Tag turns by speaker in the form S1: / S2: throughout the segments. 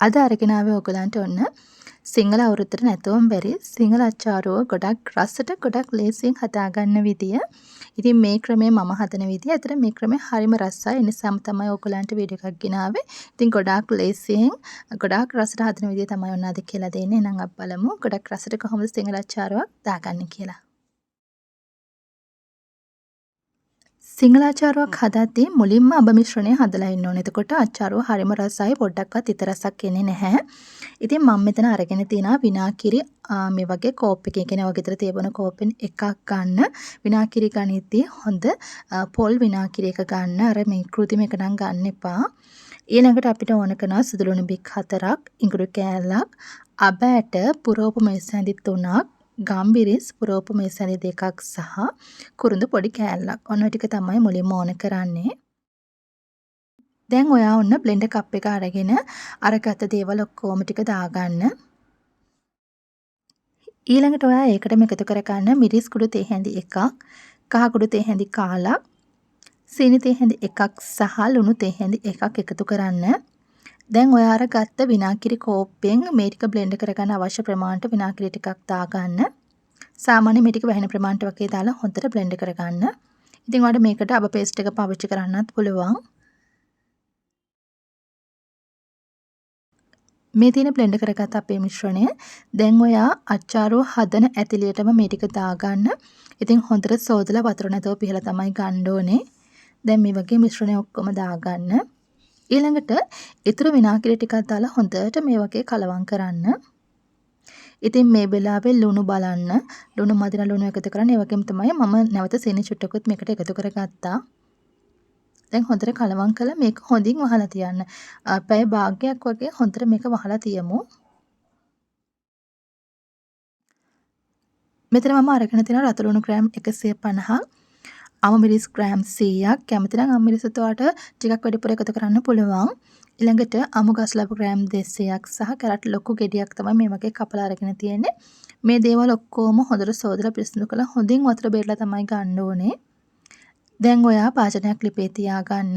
S1: අද අරගෙන ආවේ ඔයගලන්ට ඔන්න සිංහල අවුරුද්දට නැතුවම බැරි සිංහල අච්චාරුව ගොඩක් රසට ගොඩක් ලේසියෙන් හදාගන්න විදිය. ඉතින් මේ ක්‍රමය මම හදන විදිය. අතට මේ ක්‍රමය හරිම රසයි. ඒ නිසාම තමයි ඔයගලන්ට වීඩියෝ එකක් ගෙනාවේ. ඉතින් ගොඩාක් ලේසියෙන් ගොඩාක් රසට හදන විදිය තමයි ඔන්න අද කියලා දෙන්නේ. එහෙනම් අපි බලමු ගොඩක් රසට කොහොමද සිංහල අච්චාරුවක් දාගන්නේ කියලා. සිංහල අචාරුවක් හදද්දී මුලින්ම අබ මිශ්‍රණය හදලා ඉන්න ඕනේ. එතකොට අචාරුව හරිම රසයි, පොඩ්ඩක්වත් ඉත රසක් එන්නේ නැහැ. ඉතින් මම මෙතන අරගෙන තියෙනවා විනාකිරි මේ වගේ කෝප් එකේ කියන්නේ ඔය ගෙදර තියබන කෝපෙන් එකක් ගන්න. විනාකිරි ගනිද්දී හොඳ පොල් විනාකිරි එක ගන්න. අර මේ කෘතිම එක නම් ගන්න එපා. ඊළඟට අපිට ඕන කරනවා සුදු ලුණු බික් 4ක්, ඉඟුරු කෑල්ලක්, අබ ඇට පුරෝපු මෙසැඳි 3ක්, ගම්බිරිස් පුරෝපු මෙසැඳි 2ක් සහ කුරුඳු පොඩි කෑල්ලක්. ඔන්න ඔය ටික තමයි මුලින්ම ඕන කරන්නේ. දැන් ඔයා ඔන්න බ්ලෙන්ඩර් කප් එක අරගෙන අරගත්ත දේවල් ඔක්කොම ටික දාගන්න. ඊළඟට ඔයා ඒකටම එකතු කරගන්න මිරිස් කුඩු තේ හැඳි 1ක්, කහ කුඩු තේ හැඳි කාලක්, සීනි තේ හැඳි 1ක් සහ ලුණු තේ හැඳි 1ක් එකතු කරන්න. දැන් ඔයා අරගත්ත විනාකිරි කෝප්පෙන් මේ ටික බ්ලෙන්ඩ් කරගන්න අවශ්‍ය ප්‍රමාණයට විනාකිරි ටිකක් දාගන්න. සාමාන්‍ය මේ ටික වැහෙන ප්‍රමාණයට වගේ දාලා හොඳට බ්ලෙන්ඩ් කරගන්න. ඉතින් ඔයාලට මේකට අබ පේස්ට් එක පාවිච්චි කරන්නත් පුළුවන්. මේ තියෙන බ්ලෙන්ඩ් කරගත්ත අපේ මිශ්‍රණය දැන් ඔයා අච්චාරුව හදන ඇතිලියටම මේ ටික දාගන්න. ඉතින් හොඳට සෝදලා වතුර නැතුව පිහලා තමයි ගන්න ඕනේ. දැන් මේ වගේ මිශ්‍රණය ඔක්කොම දාගන්න. ඊළඟට ඊතුරු විනාකිරි ටිකක් දාලා හොඳට මේ වගේ කලවම් කරන්න. ඉතින් මේ වෙලාවේ ලුණු බලන්න. ලුණු මදින ලුණු එකතු කරන්න. ඒ වගේම තමයි මම නැවත සීනි චුට්ටකුත් මේකට එකතු කරගත්තා. දැන් හොඳට කලවම් කළා මේක හොඳින් වහලා තියන්න. පැය භාගයක් වගේ හොඳට මේක වහලා තියමු. මෙතන මම අරගෙන තියෙන රතු ලුණු ග්‍රෑම් 150ක්, අමු මිරිස් ග්‍රෑම් 100ක්. කැමති නම් අමු මිරිස් උතුවට ටිකක් වැඩිපුර එකතු කරන්න පුළුවන්. ඊළඟට අමු ගස් ලබු ග්‍රෑම් 200ක් සහ කැරට් ලොකු ගෙඩියක් තමයි මේ වගේ කපලා අරගෙන තියෙන්නේ. මේ දේවල් ඔක්කොම හොඳට සෝදලා පිරිසිදු කරලා හොඳින් වතුර බේරලා තමයි ගන්න ඕනේ. දැන් ඔයා භාජනයක් ලිපේ තියාගන්න.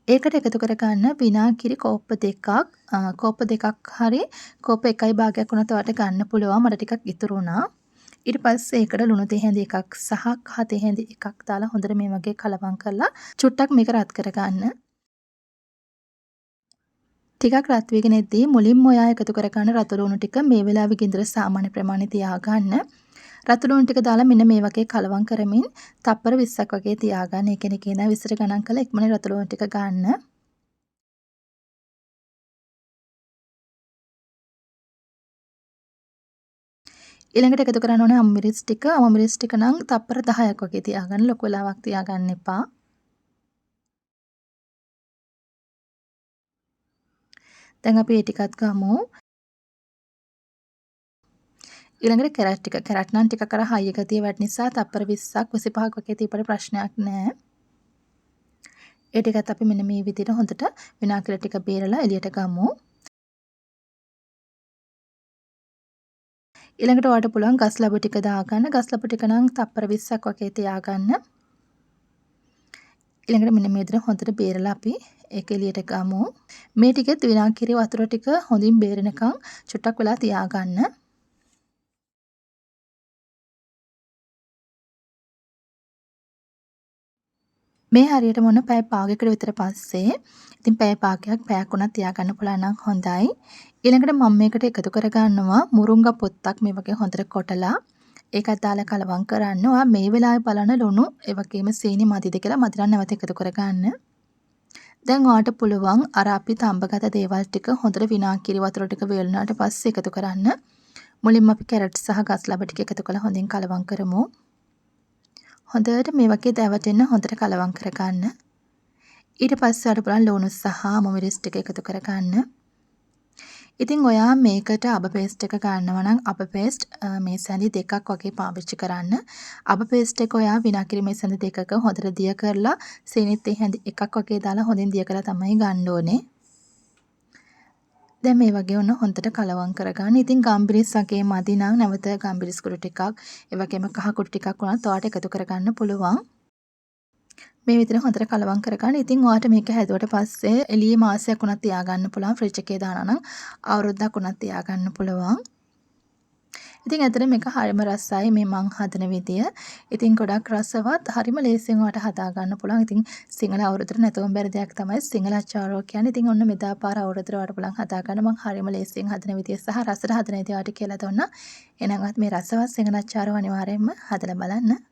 S1: ඒකට එකතු කරගන්න විනාකිරි කෝප්ප දෙකක්, කෝප්ප දෙකක් හරි කෝප්ප 1 භාගයක් වුණත් ඔයාලට ගන්න පුළුවන්. මට ටිකක් ඉතුරු වුණා. ඊට පස්සේ ඒකට ලුණු තේ හැඳි එකක් සහ කහ තේ හැඳි එකක් දාලා හොඳට මේ වගේ කලවම් කරලා චුට්ටක් මේක රත් කරගන්න. ටිකක් රත් වෙගෙන එද්දී මුලින්ම ඔයා එකතු කරගන්න රතු ලුණු ටික මේ වෙලාවේ ගින්දර සාමාන්‍ය ප්‍රමාණය තියාගන්න. රතු ලුණු ටික දාලා මෙන්න මේ වගේ කලවම් කරමින් තප්පර 20ක් වගේ තියාගන්න. ඒ කියන්නේ කියන 20ට ගණන් කරලා ඉක්මනින් රතු ලුණු ටික ගන්න. ඊළඟට එකතු කරන්න ඕනේ අමු මිරිස් ටික. අමු මිරිස් ටික නම් තප්පර 10ක් වගේ තියාගන්න. ලොකු වෙලාවක් තියාගන්න එපා. දැන් අපි මේ ටිකත් ගමු. ඊළඟට කැරට් ටික. කැරට් නම් ටිකක් අර හයි එක තිය වැඩ නිසා තප්පර 20ක් 25ක් වගේ තියපට ප්‍රශ්නයක් නැහැ. ඒ ටිකත් අපි මෙන්න මේ විදිහට හොඳට විනාකිරි ටික බේරලා එළියට ගමු. ඊළඟට ඔයාලට පුළුවන් ගස් ලබු ටික දාගන්න. ගස් ලබු ටික නම් තප්පර 20ක් වගේ තියාගන්න. ඊළඟට මෙන්න මේ විදිහට හොඳට බේරලා අපි ඒක එළියට ගමු. මේ ටිකෙත් විනාකිරි වතුර ටික හොඳින් බේරෙනකන් චුට්ටක් වෙලා තියාගන්න. මේ හරියට මොන පැය භාගයකට විතර පස්සේ ඉතින් පැය භාගයක් පැයක් උනත් තියාගන්න පුළුවන් නම් හොඳයි. ඊළඟට මම මේකට එකතු කරගන්නවා මුරුංගා පොත්තක් මේ වගේ හොඳට කොටලා ඒකත් දාලා කලවම් කරන්න. ඔයා මේ වෙලාවේ බලන ලුණු ඒ වගේම සීනි මදිද කියලා මදිනම් නැවත එකතු කරගන්න. දැන් ඔයාට පුළුවන් අර අපි තඹගත දේවල් ටික හොඳට විනාකිරි වතුර ටික වේලුණාට පස්සේ එකතු කරන්න. මුලින්ම අපි කැරට් සහ ගස් ලබ ටික එකතු කරලා හොඳින් කලවම් කරමු. හොඳට මේ වගේ දැවටෙන්න හොඳට කලවම් කරගන්න. ඊට පස්සේ අර බලන්න ලුණු සහ අමු මිරිස් ටික එකතු කරගන්න. ඉතින් ඔයා මේකට අබ පේස්ට් එක ගන්නවා නම් අබ පේස්ට් මේ සැඳි දෙකක් වගේ පාවිච්චි කරන්න. අබ පේස්ට් එක ඔයා විනාකිරි මේ සැඳි දෙකක හොඳට දිය කරලා සීනිත් ඒ හැඳි එකක් වගේ දාලා හොඳින් දිය කරලා තමයි ගන්න ඕනේ. දැන් මේ වගේ ඔන්න හොඳට කලවම් කරගන්න. ඉතින් ගම්බිරිස් වගේ මදි නම් නැවත ගම්බිරිස් කුඩු ටිකක්, ඒ වගේම කහ කුඩු ටිකක් උනත් ඔයාලට එකතු කරගන්න පුළුවන්. මේ විදිහට හොඳට කලවම් කරගන්න. ඉතින් ඔයාට මේක හැදුවට පස්සේ එළියේ මාසයක් වුණත් තියාගන්න පුළුවන්. ෆ්‍රිජ් එකේ දානවා නම් අවුරුද්දක් වුණත් තියාගන්න පුළුවන්. ඉතින් ඇත්තට මේක හරිම රසයි මේ මං හදන විදිය. ඉතින් ගොඩක් රසවත් හරිම ලේසියෙන් ඔයාට හදාගන්න පුළුවන්. ඉතින් සිංහල අවුරුද්දට නැතුවම බැරි දෙයක් තමයි සිංහල අච්චාරුව කියන්නේ. ඉතින් ඔන්න මෙදා පාර අවුරුද්දට ඔයාට පුළුවන් හදාගන්න. මං හරිම ලේසියෙන් හදන විදිය සහ රසට හදන විදිය ඔයාට කියලා දුන්නා. එහෙනම් මේ රසවත් සිංහල අච්චාරුව අනිවාර්යයෙන්ම හදලා බලන්න.